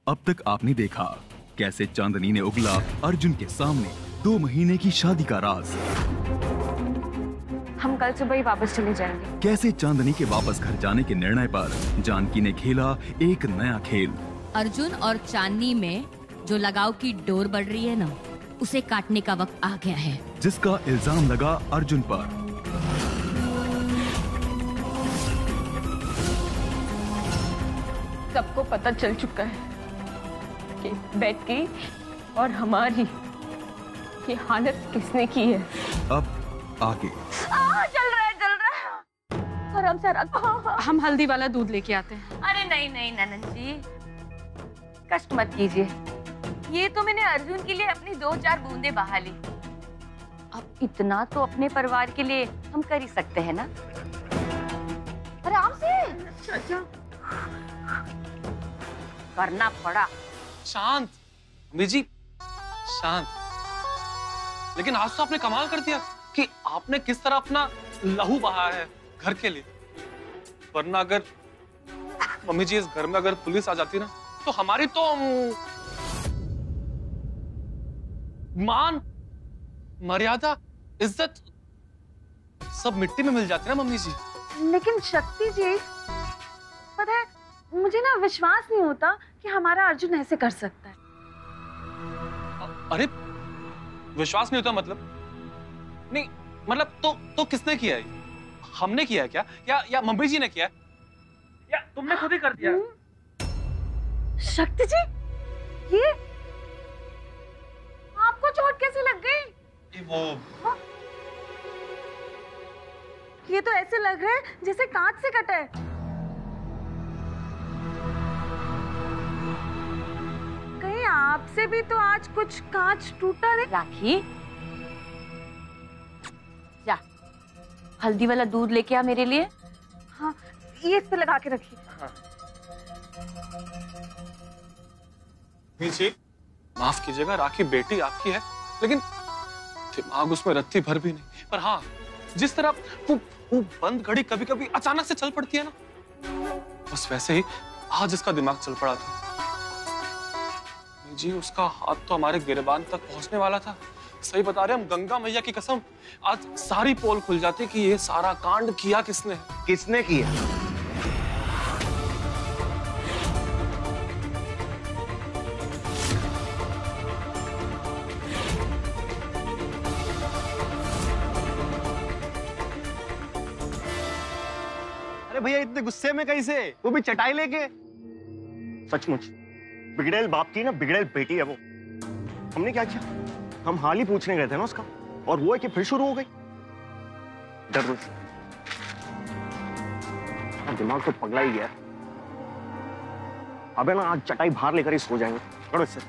अब तक आपने देखा कैसे चांदनी ने उगला अर्जुन के सामने 2 महीने की शादी का राज। हम कल सुबह ही वापस चले जाएंगे। कैसे चांदनी के वापस घर जाने के निर्णय पर जानकी ने खेला एक नया खेल। अर्जुन और चांदनी में जो लगाव की डोर बढ़ रही है ना, उसे काटने का वक्त आ गया है। जिसका इल्जाम लगा अर्जुन पर। सबको पता चल चुका है कि बेट की और हमारी ये हालत किसने की है। अब आगे चल रहा है आराम से हम हल्दी वाला दूध लेके आते हैं। अरे नहीं नहीं ननद जी, कष्ट मत कीजिए। ये तो मैंने अर्जुन के लिए अपनी 2-4 बूंदे बहा ली। अब इतना तो अपने परिवार के लिए हम कर ही सकते हैं ना। आराम से करना पड़ा। शांत अम्मी जी, शांत। लेकिन आज तो आपने कमाल कर दिया कि आपने किस तरह अपना लहू बहाया है घर के लिए। वरना अगर मम्मी जी इस घर में अगर पुलिस आ जाती ना, तो हमारी तो मान, मर्यादा, इज्जत सब मिट्टी में मिल जाती ना मम्मी जी। लेकिन शक्ति जी, पता है मुझे ना विश्वास नहीं होता कि हमारा अर्जुन ऐसे कर सकता है। अरे विश्वास नहीं होता मतलब? नहीं मतलब तो किसने किया है? हमने किया है क्या? या मम्मी जी ने किया है? या तुमने खुद ही कर दिया? शक्ति जी, ये आपको चोट कैसे लग गई? वो ये तो ऐसे लग रहा है जैसे कांच से कटा है। कहीं आपसे भी तो आज कुछ कांच टूटा नहीं? राखी, जा हल्दी वाला दूध लेके आ मेरे लिए। हाँ, ये इस पे लगा के रखिए। जी माफ कीजिएगा, राखी बेटी आपकी है, लेकिन दिमाग उसमें रत्ती भर भी नहीं। पर हाँ, जिस तरह वो बंद घड़ी कभी कभी अचानक से चल पड़ती है ना, बस वैसे ही आज इसका दिमाग चल पड़ा था। जी उसका हाथ तो हमारे गिरबान तक पहुंचने वाला था। सही बता रहे हम, गंगा मैया की कसम, आज सारी पोल खुल जाती कि ये सारा कांड किया किसने है। किसने किया? अरे भैया इतने गुस्से में कैसे, वो भी चटाई लेके? सचमुच बिगड़ेल बाप की ना बिगड़ेल बेटी है वो। हमने क्या किया? हम हाल ही पूछने गए थे ना उसका, और वो है कि फिर शुरू हो गई। डर दिमाग तो पगला ही गया। अबे ना आज चटाई बाहर लेकर ही सो जाएंगे। चलो इससे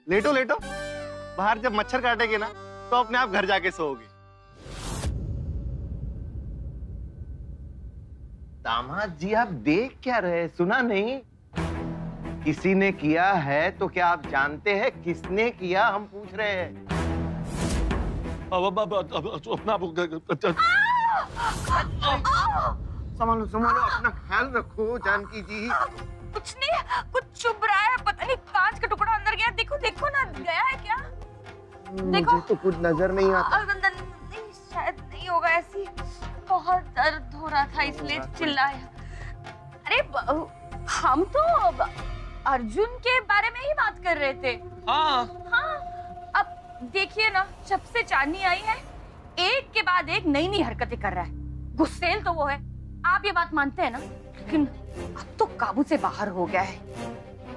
लेटो लेटो, बाहर जब मच्छर काटेंगे ना तो अपने आप घर जाके सोओगे। दामाद जी आप देख क्या रहे? सुना नहीं? किसी ने किया है तो क्या आप जानते हैं किसने किया? हम पूछ रहे हैं। संभालो संभालो, अपना ख्याल रखो जानकी जी। कुछ नहीं, कुछ चुभ रहा है, पता नहीं कांच का टुकड़ा अंदर गया। देखो देखो ना, गया है क्या? देखो मुझे तो कुछ नजर नहीं आता। अंदर नहीं, शायद नहीं होगा। ऐसी बहुत दर्द हो रहा था इसलिए चिल्लाया। अरे हम तो अर्जुन के बारे में ही बात कर रहे थे। हाँ अब देखिए ना, जब से चांदनी आई है एक के बाद एक नई नई हरकतें कर रहा है। गुस्सेल तो वो है, आप ये बात मानते हैं ना, लेकिन अब तो काबू से बाहर हो गया है।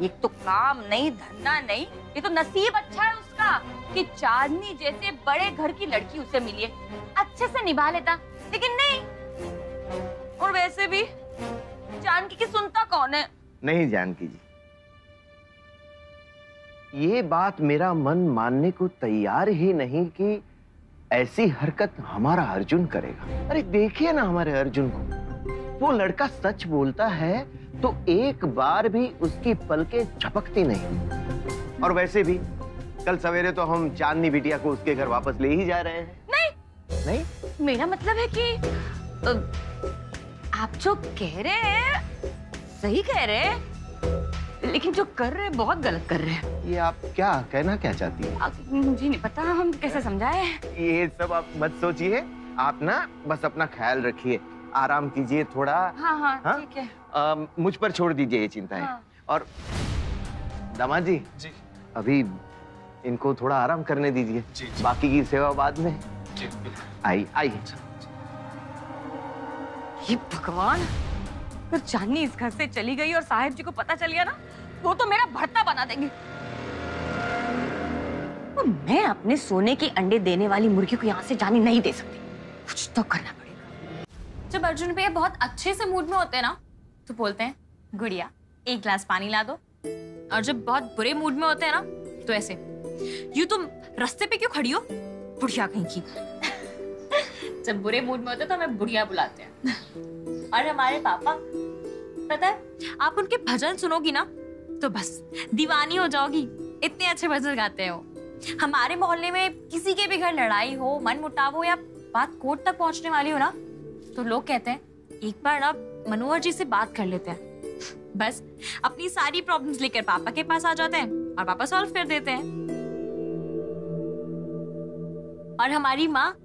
एक तो काम नहीं, धंधा नहीं, ये तो नसीब अच्छा है उसका कि चांदनी जैसे बड़े घर की लड़की उसे मिली है। अच्छे से निभा लेता, लेकिन नहीं। और वैसे भी जानकी की सुनता कौन है? नहीं जानकी जी, ये बात मेरा मन मानने को तैयार ही नहीं कि ऐसी हरकत हमारा अर्जुन करेगा। अरे देखिए ना हमारे अर्जुन को, वो लड़का सच बोलता है तो एक बार भी उसकी पलकें झपकती नहीं। और वैसे भी कल सवेरे तो हम चांदनी बिटिया को उसके घर वापस ले ही जा रहे हैं। नहीं नहीं, मेरा मतलब है कि आप जो कह रहे हैं सही कह रहे हैं, लेकिन जो कर रहे हैं बहुत गलत कर रहे हैं। ये आप क्या कहना क्या चाहती है? मुझे नहीं पता हम कैसे समझाए। ये सब आप मत सोचिए, आप ना बस अपना ख्याल रखिए, आराम कीजिए थोड़ा। हाँ हाँ, हाँ? ठीक है। मुझ पर छोड़ दीजिए ये चिंताएं। हाँ। और दामाद जी, जी अभी इनको थोड़ा आराम करने दीजिए, जी। बाकी की सेवा बाद में। जी आई आई। ये भगवान, अगर चांदनी इस घर से चली गई और साहिब जी को पता चल गया ना, वो तो मेरा भरता बना देंगे। और मैं अपने सोने के अंडे देने वाली मुर्गी को यहाँ से जाने नहीं दे सकती, कुछ तो करना पड़ेगा। जब अर्जुन भैया बहुत अच्छे से मूड में होते हैं ना, तो बोलते हैं गुड़िया एक ग्लास पानी ला दो। और जब बहुत बुरे मूड में होते हैं ना, तो ऐसे, यूं तुम रास्ते पे क्यों खड़ी हो बुढ़िया कहीं की। जब बुरे मूड में होते हैं तो हमें बुढ़िया बुलाते हैं। और हमारे पापा, पता है, आप उनके भजन सुनोगी ना तो बस दीवानी हो जाओगी, इतने अच्छे भजन गाते हो। हमारे मोहल्ले में किसी के भी घर लड़ाई हो, मन मुटाव हो या बात कोर्ट तक पहुंचने वाली हो ना, तो लोग कहते हैं एक बार ना मनोहर जी से बात कर लेते हैं। बस अपनी सारी प्रॉब्लम्स लेकर पापा के पास आ जाते हैं और पापा सॉल्व कर देते हैं। और हमारी माँ,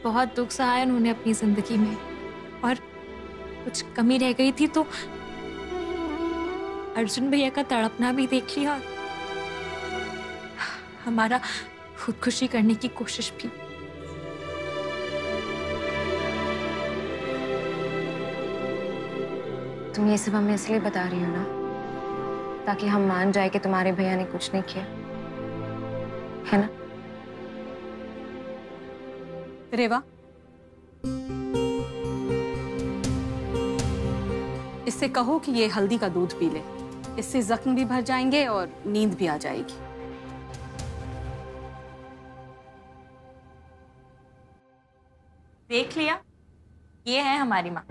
बहुत दुख सहा है उन्होंने अपनी जिंदगी में, और कुछ कमी रह गई थी तो अर्जुन भैया का तड़पना भी देख लिया और हमारा खुदकुशी करने की कोशिश भी। तुम ये सब हमें इसलिए बता रही हो ना, ताकि हम मान जाए कि तुम्हारे भैया ने कुछ नहीं किया, है ना? रेवा, इससे कहो कि ये हल्दी का दूध पी ले, इससे जख्म भी भर जाएंगे और नींद भी आ जाएगी। देख लिया, ये है हमारी माँ,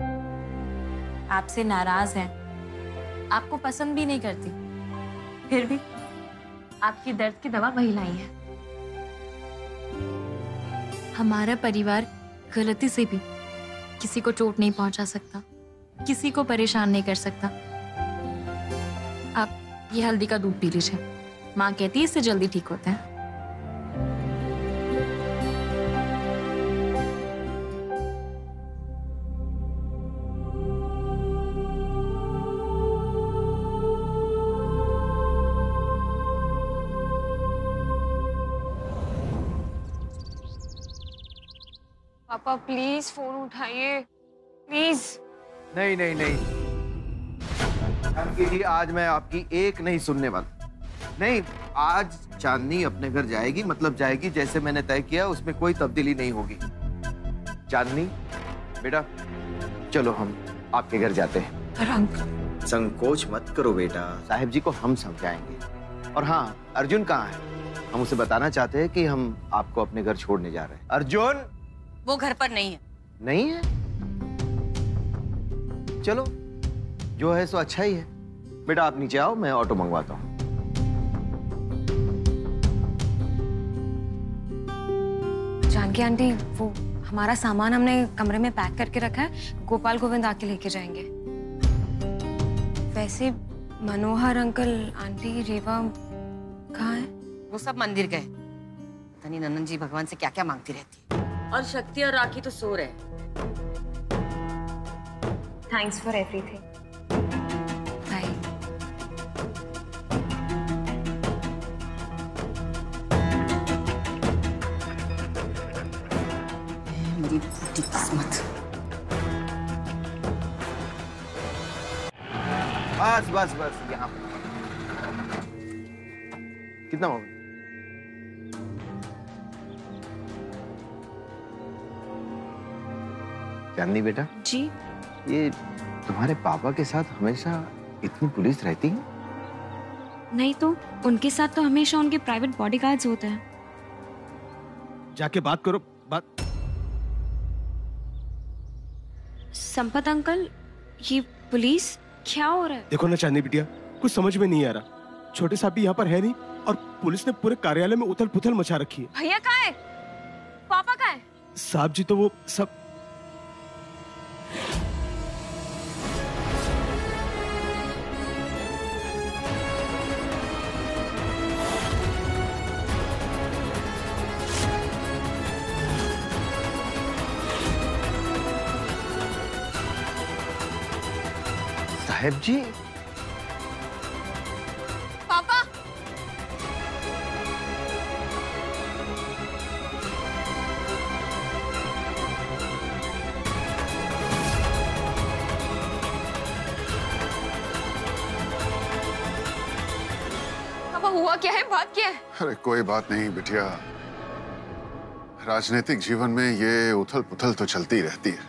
आपसे नाराज है, आपको पसंद भी नहीं करती, फिर भी आपकी दर्द की दवा वही लाई है। हमारा परिवार गलती से भी किसी को चोट नहीं पहुंचा सकता, किसी को परेशान नहीं कर सकता। आप ये हल्दी का दूध पी लीजिए, माँ कहती है इससे जल्दी ठीक होते हैं। पापा प्लीज फोन उठाइए, प्लीज। नहीं नहीं नहीं, जानकी जी, आज मैं आपकी एक नहीं सुनने वाला। नहीं, आज चांदनी अपने घर जाएगी, मतलब जाएगी, जैसे मैंने तय किया उसमें कोई तब्दीली नहीं होगी। चांदनी बेटा, चलो हम आपके घर जाते हैं। संकोच मत करो बेटा, साहिब जी को हम समझाएंगे। और हाँ, अर्जुन कहाँ है? हम उसे बताना चाहते हैं कि हम आपको अपने घर छोड़ने जा रहे हैं। अर्जुन वो घर पर नहीं है। नहीं है? चलो, जो है सो अच्छा ही है। बेटा आप नीचे आओ, मैं ऑटो मंगवाता हूँ। जानकी आंटी, वो हमारा सामान हमने कमरे में पैक करके रखा है, गोपाल गोविंद आके लेके जाएंगे। वैसे मनोहर अंकल, आंटी, रेवा कहाँ है? वो सब मंदिर गए। पता नहीं नंदन जी भगवान से क्या क्या मांगती रहती है। और शक्ति और राखी तो सो रहे। Thanks for everything. बाय। मेरी फूटी किस्मत। बस बस बस, यहाँ कितना हो गया? चांदनी बेटा जी, ये तुम्हारे पापा के साथ हमेशा इतनी पुलिस रहती है? नहीं तो उनके साथ तो हमेशा उनके प्राइवेट बॉडीगार्ड्स होते हैं। जाके बात करो, बात। संपत अंकल, ये पुलिस क्या हो रहा है? देखो ना चांदनी बिटिया, कुछ समझ में नहीं आ रहा। छोटे साहब भी यहाँ पर है नहीं और पुलिस ने पूरे कार्यालय में उथल पुथल मचा रखी है। भैया कहाँ है? पापा कहाँ है? साहब जी तो वो सब साहेब जी। पापा, पापा हुआ क्या है, बात क्या है? अरे कोई बात नहीं बिटिया, राजनीतिक जीवन में ये उथल पुथल तो चलती रहती है।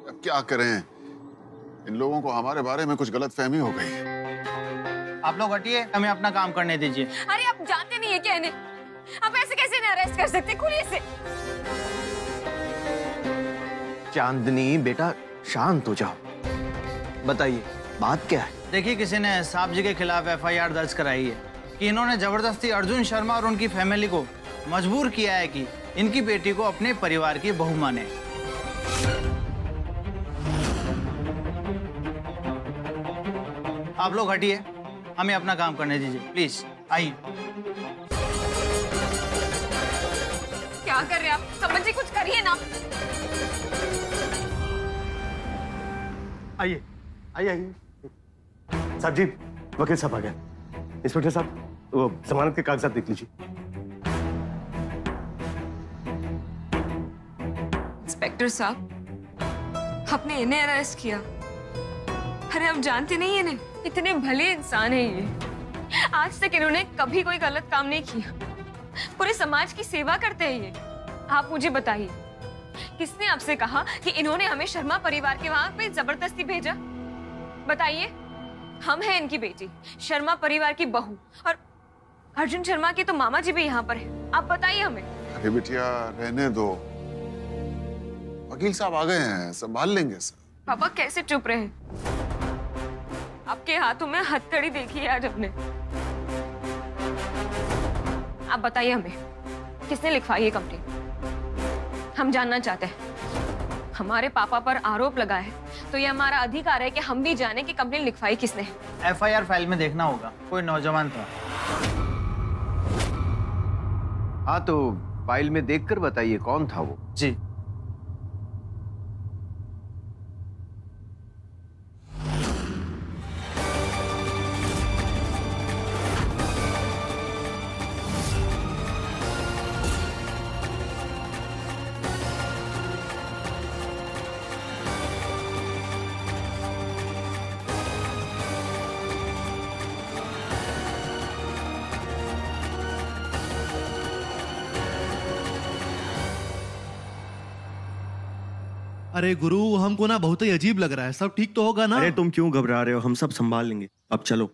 अब क्या करें, इन लोगों को हमारे बारे में कुछ गलतफहमी हो गई है। आप लोग हटिए, हमें अपना काम करने दीजिए। अरे आप जानते नहीं है क्या इन्हें? आप ऐसे कैसे इन्हें अरेस्ट कर सकते? खुलिए से। चांदनी बेटा शांत हो जाओ, बताइए बात क्या है? देखिए, किसी ने साहब जी के खिलाफ FIR दर्ज कराई है कि इन्होंने जबरदस्ती अर्जुन शर्मा और उनकी फैमिली को मजबूर किया है कि इनकी बेटी को अपने परिवार की बहू माने। आप लोग हटिए, हमें अपना काम करने दीजिए प्लीज। आइए। क्या कर रहे हैं आप? समझिए, कुछ करिए ना। आइए आइए आइए। साहब जी, वकील साहब आ गए। इंस्पेक्टर साहब, वो जमानत के कागजात देख लीजिए। इंस्पेक्टर साहब, आपने इन्हें अरेस्ट किया? अरे आप जानते नहीं इन्हें, इतने भले इंसान है ये। आज तक इन्होंने कभी कोई गलत काम नहीं किया, पूरे समाज की सेवा करते हैं ये। आप मुझे बताइए, किसने आपसे कहा कि इन्होंने हमें शर्मा परिवार के वहां पे जबरदस्ती भेजा? बताइए। हम हैं इनकी बेटी, शर्मा परिवार की बहू, और अर्जुन शर्मा के तो मामा जी भी यहाँ पर हैं। आप बताइए हमें। अरे बिटिया रहने दो, वकील साहब आ गए हैं, संभाल लेंगे सर। पापा कैसे चुप रहे? आपके हाथों में हथकड़ी देखी है आज अपने। आप बताइए हमें, किसने लिखवाई ये कंप्लेंट? हम जानना चाहते हैं। हमारे पापा पर आरोप लगा है तो ये हमारा अधिकार है कि हम भी जाने कि कंप्लेंट लिखवाई किसने है। FIR फाइल में देखना होगा, कोई नौजवान था। हाँ तो फाइल में देखकर बताइए कौन था वो। जी। अरे गुरु, हमको ना बहुत ही अजीब लग रहा है। सब ठीक तो होगा ना? अरे तुम क्यों घबरा रहे हो, हम सब संभाल लेंगे। अब चलो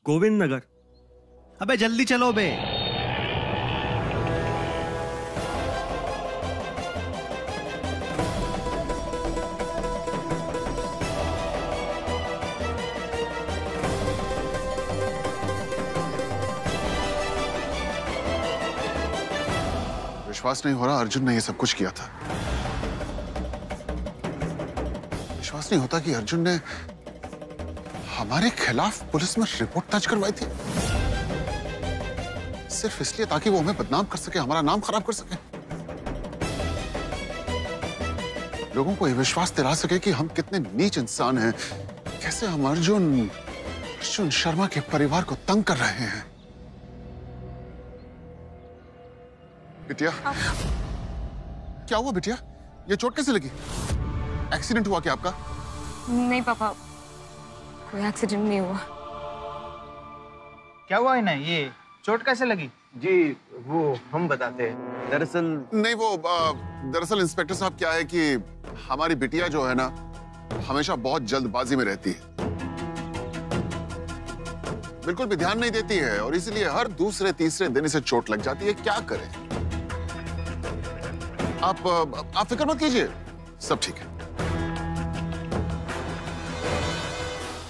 गोविंद नगर। अबे जल्दी चलो बे। विश्वास नहीं हो रहा अर्जुन ने ये सब कुछ किया था। विश्वास नहीं होता कि अर्जुन ने हमारे खिलाफ पुलिस में रिपोर्ट दर्ज करवाई थी, सिर्फ इसलिए ताकि वो हमें बदनाम कर सके, हमारा नाम खराब कर सके, लोगों को ये विश्वास दिला सके कि हम कितने नीच इंसान हैं, कैसे हम अर्जुन शर्मा के परिवार को तंग कर रहे हैं। बिटिया, क्या हुआ बिटिया? ये चोट कैसे लगी? एक्सीडेंट हुआ क्या आपका? नहीं पापा, कोई एक्सीडेंट नहीं हुआ। क्या हुआ इन्हें? ये चोट कैसे लगी? जी वो हम बताते हैं। दरअसल नहीं, वो दरअसल इंस्पेक्टर साहब क्या है कि हमारी बिटिया जो है ना, हमेशा बहुत जल्दबाजी में रहती है, बिल्कुल भी ध्यान नहीं देती है, और इसलिए हर दूसरे तीसरे दिन इसे चोट लग जाती है। क्या करें? आप फिक्र मत कीजिए, सब ठीक है।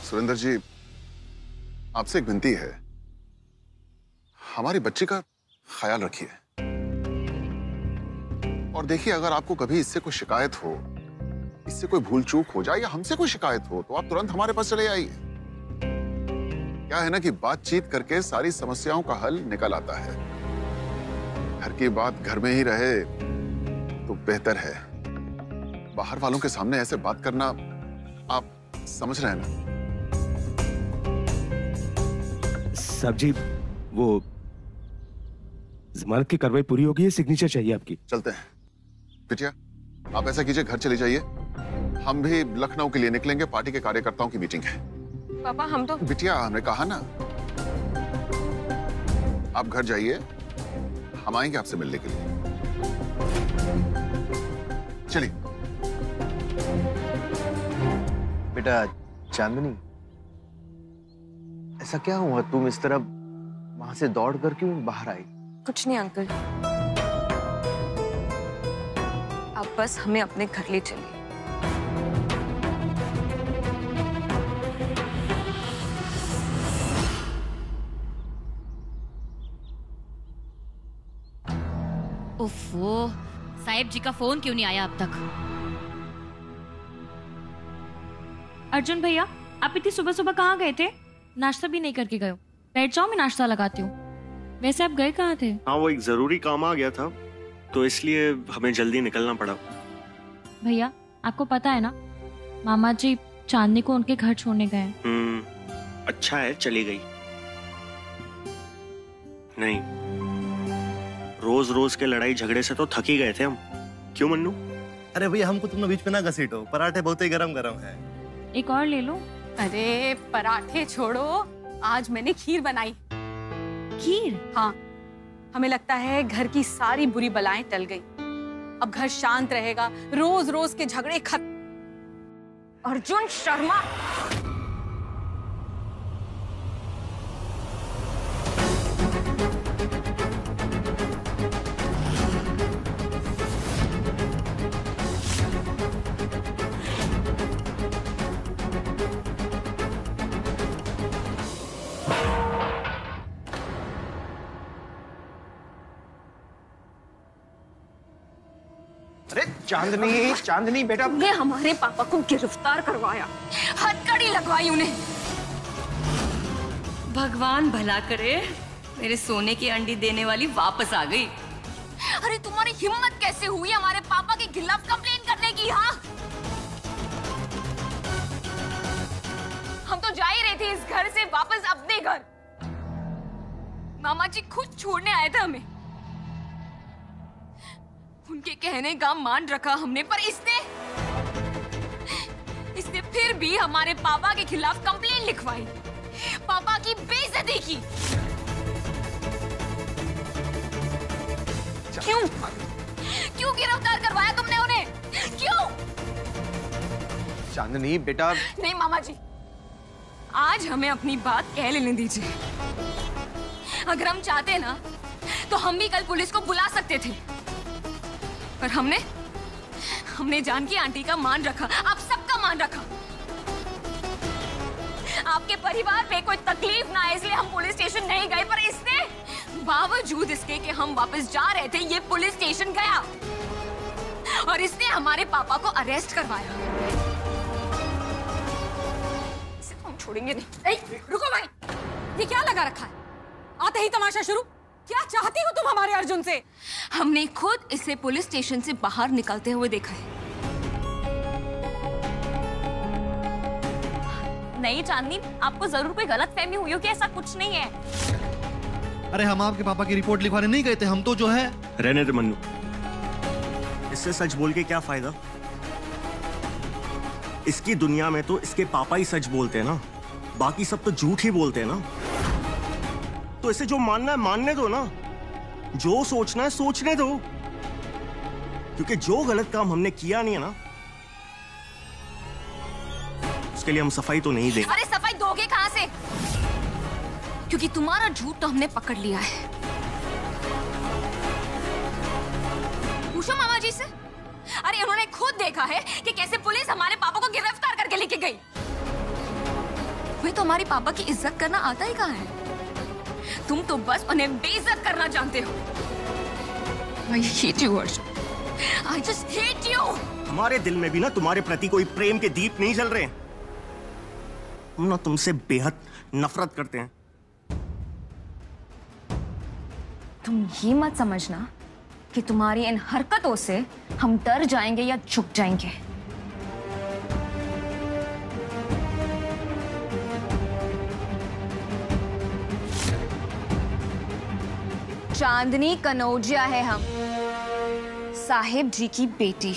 सुरेंद्र जी, आपसे एक विनती है, हमारी बच्ची का ख्याल रखिए, और देखिए अगर आपको कभी इससे कोई शिकायत हो, इससे कोई भूल चूक हो जाए या हमसे कोई शिकायत हो, तो आप तुरंत हमारे पास चले आइए। क्या है ना कि बातचीत करके सारी समस्याओं का हल निकल आता है। घर की बात घर में ही रहे तो बेहतर है। बाहर वालों के सामने ऐसे बात करना आप समझ रहे हैं ना? साहब जी, वो जमानत की कार्रवाई पूरी होगी है, सिग्नेचर चाहिए आपकी। चलते हैं। बिटिया, आप ऐसा कीजिए, घर चले जाइए। हम भी लखनऊ के लिए निकलेंगे, पार्टी के कार्यकर्ताओं की मीटिंग है। पापा हम तो। बिटिया, हमने कहा ना, आप घर जाइए, हम आएंगे आपसे मिलने के लिए। चलिए। बेटा चांदनी, ऐसा क्या हुआ? तुम इस तरह वहां से दौड़ कर क्यों बाहर आई? कुछ नहीं अंकल, आप बस हमें अपने घर ले चलिए। ओफो, साहिब जी का फोन क्यों नहीं आया अब तक? अर्जुन भैया, आप इतनी सुबह सुबह कहाँ गए थे? नाश्ता भी नहीं करके गए हो। बैठ जाओ, मैं नाश्ता लगाती हूँ। वैसे आप गए कहाँ थे? हाँ, वो एक जरूरी काम आ गया था, तो इसलिए हमें जल्दी निकलना पड़ा। भैया, आपको पता है ना, मामा जी चांदनी को उनके घर छोड़ने गए हैं। अच्छा है चली गई। नहीं, रोज रोज के लड़ाई झगड़े से तो थक ही गए थे हम। क्यों मन्नू? अरे भैया, हमको तुमने बीच में ना घसीटो, पराठे बहुत ही गरम गरम है। एक और ले लो। अरे पराठे छोड़ो, आज मैंने खीर बनाई। खीर? हाँ, हमें लगता है घर की सारी बुरी बलाएं टल गई। अब घर शांत रहेगा, रोज रोज के झगड़े खत्म। अर्जुन शर्मा, चांदनी, चांदनी बेटा, तुमने हमारे पापा को गिरफ्तार करवाया, हथकड़ी लगवाई उन्हें। भगवान भला करे, मेरे सोने की अंडी देने वाली वापस आ गई। अरे तुम्हारी हिम्मत कैसे हुई हमारे पापा के खिलाफ कंप्लेन करने की? हाँ, हम तो जा ही रहे थे इस घर से वापस अपने घर। मामा जी खुद छोड़ने आए थे हमें। उनके कहने का मान रखा हमने, पर इसने फिर भी हमारे पापा के खिलाफ कंप्लेन लिखवाई, पापा की बेइज्जती की। क्यों गिरफ्तार करवाया तुमने उन्हें? क्यों? चांदनी बेटा, नहीं मामा जी, आज हमें अपनी बात कह लेने दीजिए। अगर हम चाहते ना तो हम भी कल पुलिस को बुला सकते थे, पर हमने जानकी आंटी का मान रखा, आप सबका मान रखा। आपके परिवार पे कोई तकलीफ ना है इसलिए हम पुलिस स्टेशन नहीं गए, पर इसने बावजूद इसके कि हम वापस जा रहे थे ये पुलिस स्टेशन गया और इसने हमारे पापा को अरेस्ट करवाया। इसे तो हम छोड़ेंगे नहीं। रुको भाई, ये क्या लगा रखा है? आते ही तमाशा शुरू। क्या चाहती हो तुम हमारे अर्जुन से? हमने खुद इसे पुलिस स्टेशन से बाहर निकलते हुए देखा है। नहीं चांदनी, आपको जरूर कोई गलतफहमी हुई हो कि ऐसा कुछ नहीं है। अरे हम आपके पापा की रिपोर्ट लिखवाने नहीं गए थे, हम तो जो है। रहने दे मन्नू, इससे सच बोल के क्या फायदा? इसकी दुनिया में तो इसके पापा ही सच बोलते हैं ना, बाकी सब तो झूठ ही बोलते हैं ना। तो इसे जो मानना है मानने दो ना, जो सोचना है सोचने दो, क्योंकि जो गलत काम हमने किया नहीं है ना, उसके लिए हम सफाई तो नहीं देंगे। अरे सफाई दोगे कहां से? क्योंकि तुम्हारा झूठ तो हमने पकड़ लिया है। पूछो मामा जी से। अरे उन्होंने खुद देखा है कि कैसे पुलिस हमारे पापा को गिरफ्तार करके लेके गई। वे तो हमारे पापा की इज्जत करना आता ही कहां है? तुम तो बस उन्हें बेइज्जत करना जानते हो। I hate you, Arjun. I just hate you. हमारे दिल में भी ना तुम्हारे प्रति कोई प्रेम के दीप नहीं जल रहे हैं। हम ना तुमसे बेहद नफरत करते हैं। तुम ये मत समझना कि तुम्हारी इन हरकतों से हम डर जाएंगे या झुक जाएंगे। चांदनी कनौजिया है हम, साहिब जी की बेटी।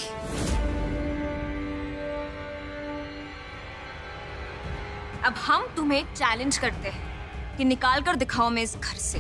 अब हम तुम्हें चैलेंज करते हैं कि निकाल कर दिखाओ मैं इस घर से।